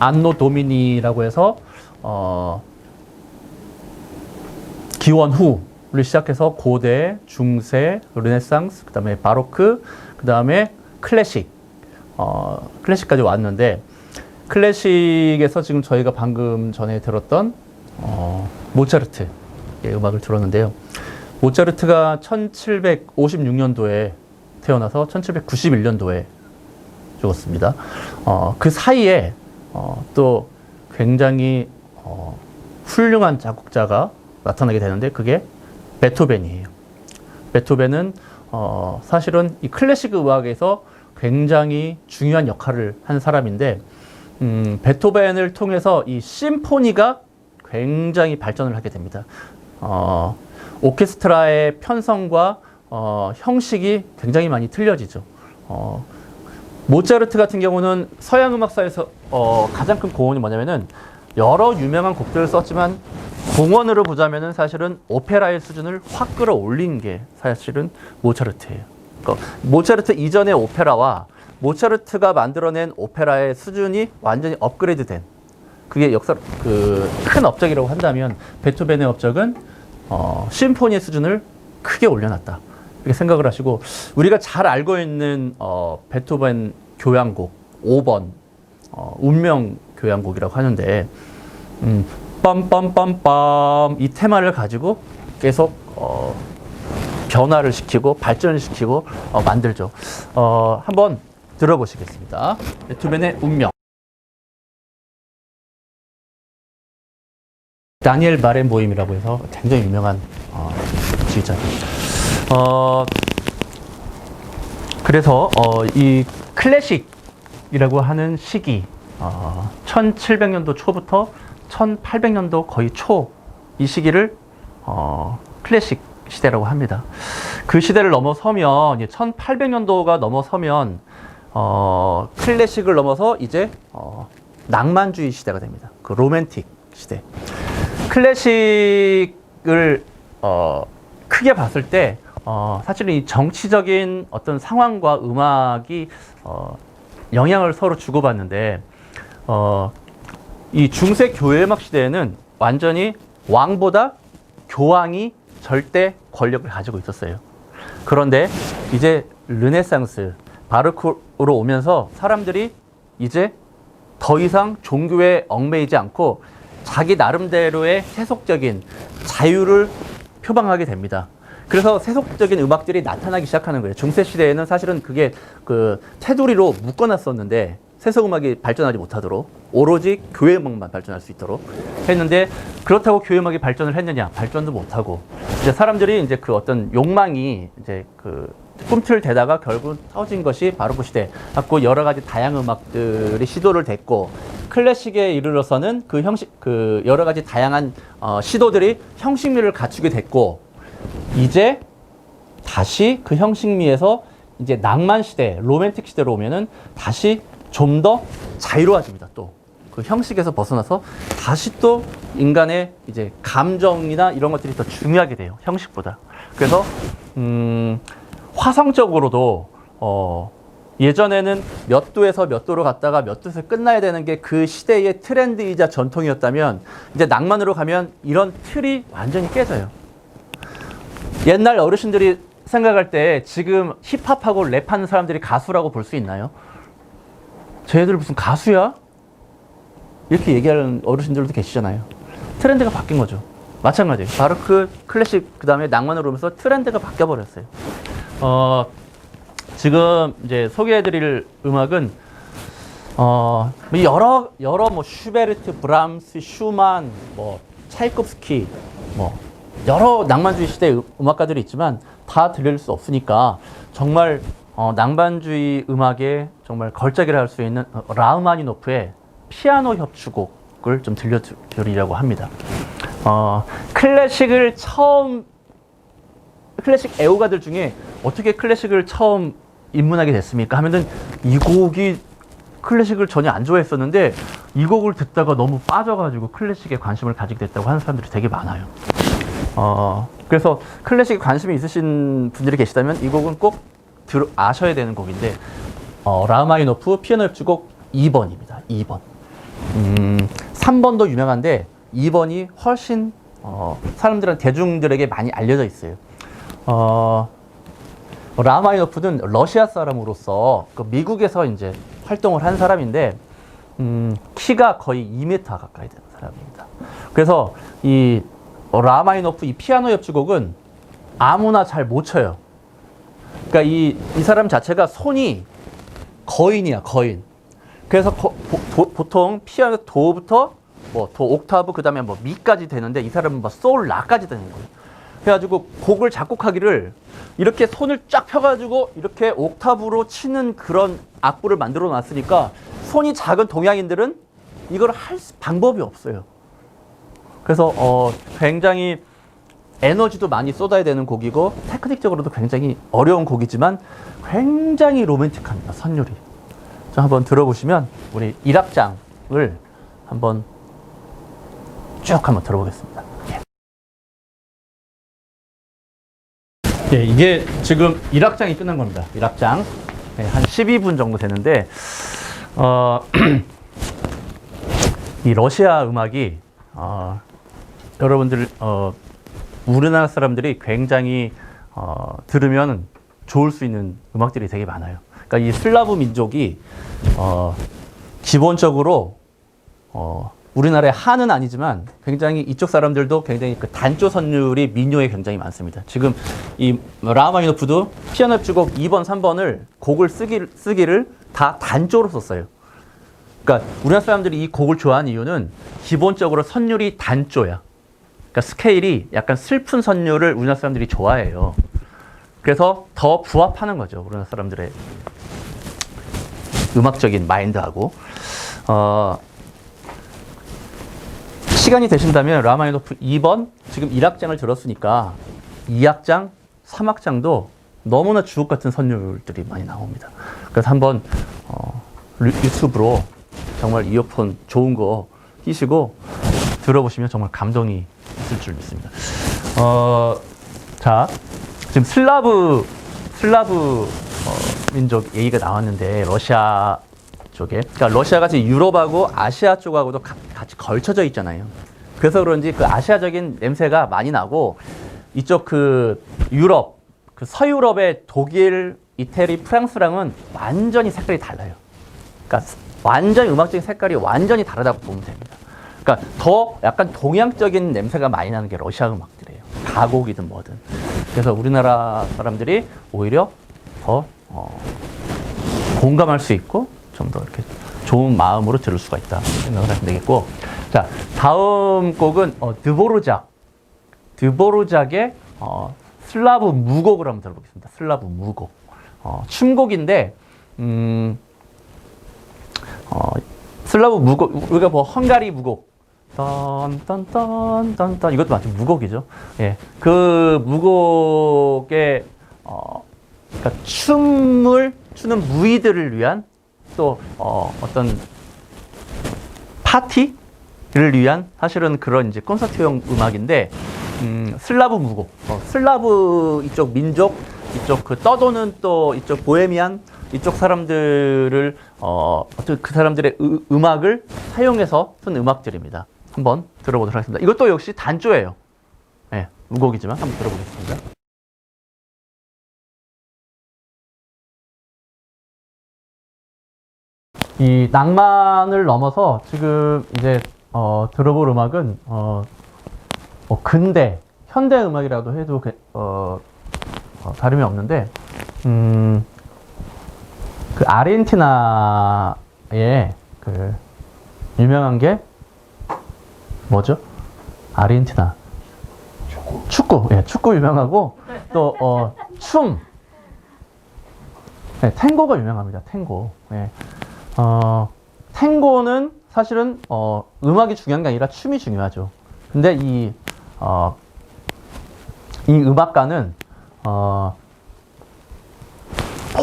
안노 도미니라고 해서 기원 후를 시작해서 고대, 중세, 르네상스, 그 다음에 바로크, 그 다음에 클래식, 클래식까지 왔는데, 클래식에서 지금 저희가 방금 전에 들었던 모차르트의 음악을 들었는데요. 모차르트가 1756년도에 태어나서 1791년도에 죽었습니다. 그 사이에 또 굉장히 훌륭한 작곡자가 나타나게 되는데, 그게 베토벤이에요. 베토벤은 사실은 이 클래식 음악에서 굉장히 중요한 역할을 한 사람인데, 베토벤을 통해서 이 심포니가 굉장히 발전을 하게 됩니다. 오케스트라의 편성과 형식이 굉장히 많이 틀려지죠. 모차르트 같은 경우는 서양 음악사에서 가장 큰 공헌이 뭐냐면은, 여러 유명한 곡들을 썼지만 공헌으로 보자면은 사실은 오페라의 수준을 확 끌어올린 게 사실은 모차르트예요. 그러니까 모차르트 이전의 오페라와 모차르트가 만들어낸 오페라의 수준이 완전히 업그레이드된, 그게 역사 큰 업적이라고 한다면, 베토벤의 업적은 심포니의 수준을 크게 올려놨다, 이렇게 생각을 하시고, 우리가 잘 알고 있는 베토벤 교향곡 5번 운명 교향곡이라고 하는데, 빰빰빰빰 이 테마를 가지고 계속 변화를 시키고 발전을 시키고 만들죠. 한번 들어보시겠습니다. 베토벤의 운명. 다니엘 바렌보임이라고 해서 굉장히 유명한 지휘자입니다. 그래서 이 클래식이라고 하는 시기, 1700년도 초부터 1800년도 거의 초, 이 시기를 클래식 시대라고 합니다. 그 시대를 넘어서면, 1800년도가 넘어서면 클래식을 넘어서 이제 낭만주의 시대가 됩니다. 그 로맨틱 시대. 클래식을 크게 봤을 때 사실은 이 정치적인 어떤 상황과 음악이 영향을 서로 주고받는데, 이 중세 교회음악 시대에는 완전히 왕보다 교황이 절대 권력을 가지고 있었어요. 그런데 이제 르네상스, 바로크로 오면서 사람들이 이제 더 이상 종교에 얽매이지 않고 자기 나름대로의 세속적인 자유를 표방하게 됩니다. 그래서 세속적인 음악들이 나타나기 시작하는 거예요. 중세 시대에는 사실은 그게 그 테두리로 묶어놨었는데, 세속 음악이 발전하지 못하도록 오로지 교회 음악만 발전할 수 있도록 했는데, 그렇다고 교회 음악이 발전을 했느냐? 발전도 못하고, 이제 사람들이 이제 그 어떤 욕망이 이제 그 꿈틀 대다가 결국 터진 것이 바로크 시대. 갖고 여러 가지 다양한 음악들이 시도를 됐고, 클래식에 이르러서는 그 형식, 그 여러 가지 다양한 시도들이 형식미를 갖추게 됐고, 이제 다시 그 형식미에서 이제 낭만 시대, 로맨틱 시대로 오면은 다시 좀 더 자유로워집니다. 또 그 형식에서 벗어나서 다시 또 인간의 이제 감정이나 이런 것들이 더 중요하게 돼요, 형식보다. 그래서 화성적으로도 예전에는 몇 도에서 몇 도로 갔다가 몇 도에서 끝나야 되는 게 그 시대의 트렌드이자 전통이었다면, 이제 낭만으로 가면 이런 틀이 완전히 깨져요. 옛날 어르신들이 생각할 때 지금 힙합하고 랩하는 사람들이 가수라고 볼 수 있나요? 쟤네들 무슨 가수야? 이렇게 얘기하는 어르신들도 계시잖아요. 트렌드가 바뀐 거죠. 마찬가지예요. 바로크, 클래식, 그 다음에 낭만으로 오면서 트렌드가 바뀌어버렸어요. 지금 이제 소개해드릴 음악은 여러 뭐 슈베르트, 브람스, 슈만, 뭐 차이콥스키, 뭐 여러 낭만주의 시대 음악가들이 있지만 다 들릴 수 없으니까 정말 낭만주의 음악의 정말 걸작이라 할 수 있는 라흐마니노프의 피아노 협주곡을 좀 들려드리려고 합니다. 클래식 애호가들 중에 어떻게 클래식을 처음 입문하게 됐습니까? 하면은 이 곡이 클래식을 전혀 안 좋아했었는데 이 곡을 듣다가 너무 빠져가지고 클래식에 관심을 가지게 됐다고 하는 사람들이 되게 많아요. 그래서 클래식에 관심이 있으신 분들이 계시다면 이 곡은 꼭 아셔야 되는 곡인데 라흐마니노프 피아노 협주곡 2번입니다. 2번. 3번도 유명한데 2번이 훨씬 대중들에게 많이 알려져 있어요. 라흐마니노프는 러시아 사람으로서 미국에서 이제 활동을 한 사람인데 키가 거의 2m 가까이 되는 사람입니다. 그래서 이 라흐마니노프 이 피아노 협주곡은 아무나 잘 못 쳐요. 그러니까 이 사람 자체가 손이 거인이야, 거인. 그래서 보통 피아노 도부터 뭐 도 옥타브 그다음에 뭐 미까지 되는데 이 사람은 뭐 솔 라까지 되는 거예요. 그래가지고 곡을 작곡하기를 이렇게 손을 쫙 펴가지고 이렇게 옥타브로 치는 그런 악보를 만들어 놨으니까 손이 작은 동양인들은 이걸 할 방법이 없어요. 그래서 굉장히 에너지도 많이 쏟아야 되는 곡이고 테크닉적으로도 굉장히 어려운 곡이지만 굉장히 로맨틱합니다. 선율이. 자, 한번 들어보시면 우리 1악장을 한번 쭉 한번 들어보겠습니다. 예, 이게 지금 1악장이 끝난 겁니다. 1악장. 네, 한 12분 정도 되는데, 이 러시아 음악이, 여러분들, 우리나라 사람들이 굉장히, 들으면 좋을 수 있는 음악들이 되게 많아요. 그러니까 이 슬라브 민족이, 기본적으로, 우리나라의 한은 아니지만 굉장히 이쪽 사람들도 굉장히 그 단조 선율이 민요에 굉장히 많습니다. 지금 이 라흐마니노프도 피아노 협주곡 2번, 3번을 곡을 쓰기를 다 단조로 썼어요. 그러니까 우리나라 사람들이 이 곡을 좋아하는 이유는 기본적으로 선율이 단조야. 그러니까 스케일이 약간 슬픈 선율을 우리나라 사람들이 좋아해요. 그래서 더 부합하는 거죠. 우리나라 사람들의 음악적인 마인드하고. 시간이 되신다면 라흐마니노프 2번 지금 1악장을 들었으니까 2악장, 3악장도 너무나 주옥 같은 선율들이 많이 나옵니다. 그래서 한번 유튜브로 정말 이어폰 좋은 거 끼시고 들어보시면 정말 감동이 있을 줄 믿습니다. 자, 지금 슬라브 민족 얘기가 나왔는데 러시아 쪽에, 그러니까 러시아가 지금 유럽하고 아시아 쪽하고도 같이 걸쳐져 있잖아요. 그래서 그런지 그 아시아적인 냄새가 많이 나고 이쪽 그 유럽, 그 서유럽의 독일, 이태리, 프랑스랑은 완전히 색깔이 달라요. 그러니까 완전히 음악적인 색깔이 완전히 다르다고 보면 됩니다. 그러니까 더 약간 동양적인 냄새가 많이 나는 게 러시아 음악들이에요. 가곡이든 뭐든. 그래서 우리나라 사람들이 오히려 더 공감할 수 있고 좀 더 이렇게 좋은 마음으로 들을 수가 있다 생각을 하시면 되겠고, 자, 다음 곡은 드보르작의 슬라브 무곡을 한번 들어보겠습니다. 슬라브 무곡. 춤곡인데 슬라브 무곡, 우리가 뭐 헝가리 무곡 딴딴딴딴딴 이것도 마치 무곡이죠. 예, 그 무곡의 그러니까 춤을 추는 무희들을 위한 또 어떤 파티를 위한 사실은 그런 이제 콘서트용 음악인데, 슬라브 무곡, 슬라브 이쪽 민족, 이쪽 그 떠도는 또 이쪽 보헤미안 이쪽 사람들을 어떤 그 사람들의 음악을 사용해서 쓴 음악들입니다. 한번 들어보도록 하겠습니다. 이것도 역시 단조예요. 네, 무곡이지만 한번 들어보겠습니다. 이 낭만을 넘어서 지금 이제 들어볼 음악은 근대 현대 음악이라도 해도 다름이 없는데 아르헨티나의 그 유명한 게 뭐죠? 아르헨티나 축구. 예, 축구 유명하고 또 춤. 네, 탱고가 유명합니다. 탱고. 예. 탱고는 사실은 음악이 중요한 게 아니라 춤이 중요하죠. 근데 이 음악가는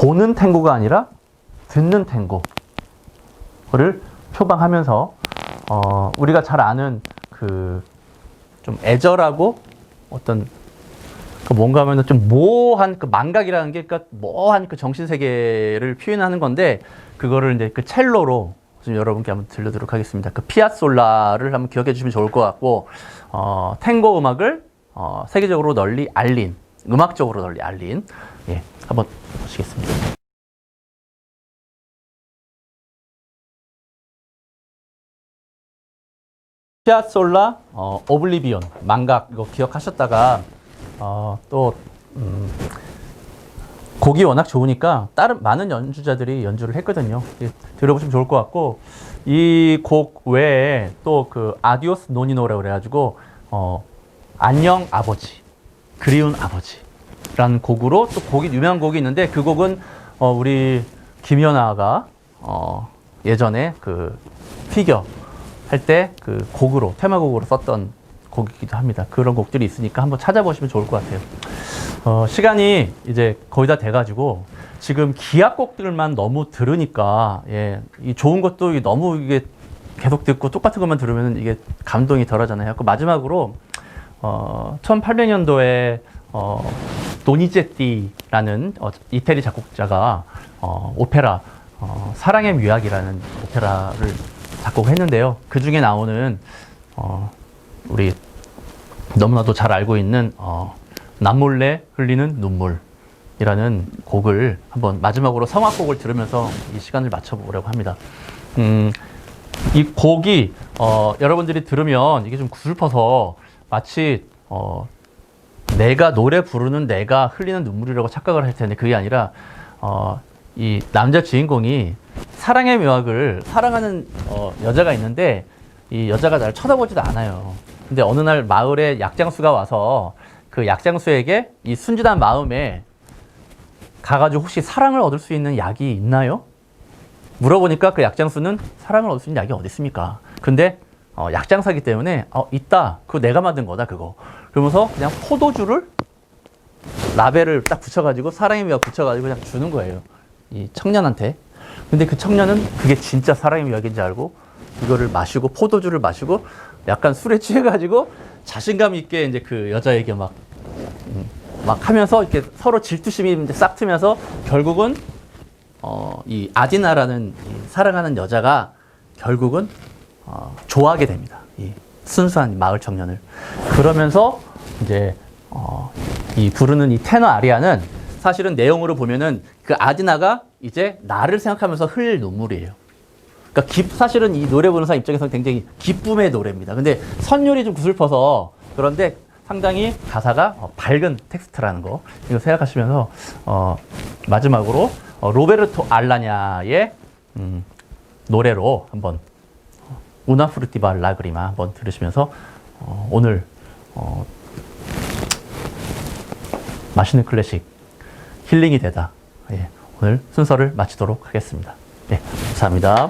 보는 탱고가 아니라 듣는 탱고를 표방하면서 우리가 잘 아는 그 좀 애절하고 어떤 그 뭔가 하면은 좀 모호한 그 망각이라는 게 그러니까 모호한 그 정신 세계를 표현하는 건데 그거를 이제 그 첼로로 좀 여러분께 한번 들려드리도록 하겠습니다. 그 피아솔라를 한번 기억해 주시면 좋을 것 같고 탱고 음악을 세계적으로 널리 알린 음악적으로 널리 알린 예 한번 보시겠습니다. 피아솔라 오블리비온 망각 이거 기억하셨다가 곡이 워낙 좋으니까 다른 많은 연주자들이 연주를 했거든요. 들어보시면 좋을 것 같고 이 곡 외에 또 그 아디오스 노니노라고 그래가지고 안녕 아버지 그리운 아버지라는 곡으로 또 곡이 유명한 곡이 있는데 그 곡은 우리 김연아가 예전에 그 피겨 할 때 그 곡으로 테마곡으로 썼던 곡이기도 합니다. 그런 곡들이 있으니까 한번 찾아보시면 좋을 것 같아요. 시간이 이제 거의 다 돼가지고 지금 기악곡들만 너무 들으니까 예, 이 좋은 것도 너무 이게 계속 듣고 똑같은 것만 들으면 이게 감동이 덜하잖아요. 그 마지막으로 1800년도에 도니제띠라는 이태리 작곡자가 오페라 사랑의 묘약이라는 오페라를 작곡했는데요. 그 중에 나오는 우리 너무나도 잘 알고 있는 남몰래 흘리는 눈물이라는 곡을 한번 마지막으로 성악곡을 들으면서 이 시간을 맞춰보려고 합니다. 이 곡이 여러분들이 들으면 이게 좀 구슬퍼서 마치 내가 노래 부르는 내가 흘리는 눈물이라고 착각을 할 텐데 그게 아니라 이 남자 주인공이 사랑의 묘약을 사랑하는 여자가 있는데 이 여자가 나를 쳐다보지도 않아요. 근데 어느 날 마을에 약장수가 와서 그 약장수에게 이 순진한 마음에 가가지고 혹시 사랑을 얻을 수 있는 약이 있나요? 물어보니까 그 약장수는 사랑을 얻을 수 있는 약이 어디 있습니까? 근데 약장사기 때문에 있다. 그거 내가 만든 거다 그거. 그러면서 그냥 포도주를 라벨을 딱 붙여가지고 사랑의 묘약 붙여가지고 그냥 주는 거예요. 이 청년한테. 근데 그 청년은 그게 진짜 사랑의 묘약인지 알고 이거를 마시고 포도주를 마시고 약간 술에 취해가지고 자신감 있게 이제 그 여자에게 막 하면서 이렇게 서로 질투심이 이제 싹 트면서 결국은 이 아디나라는 이 사랑하는 여자가 결국은 좋아하게 됩니다. 이 순수한 마을 청년을. 그러면서 이제 이 부르는 이 테너 아리아는 사실은 내용으로 보면은 그 아디나가 이제 나를 생각하면서 흘릴 눈물이에요. 그러니까 사실은 이 노래 부르는 사람 입장에서는 굉장히 기쁨의 노래입니다. 근데 선율이 좀 구슬퍼서 그런데 상당히 가사가 밝은 텍스트라는 거 이거 생각하시면서 마지막으로 로베르토 알라냐의 노래로 한번 우나 프루티바 라그리마 한번 들으시면서 오늘 맛있는 클래식 힐링이 되다. 예, 오늘 순서를 마치도록 하겠습니다. 네, 감사합니다.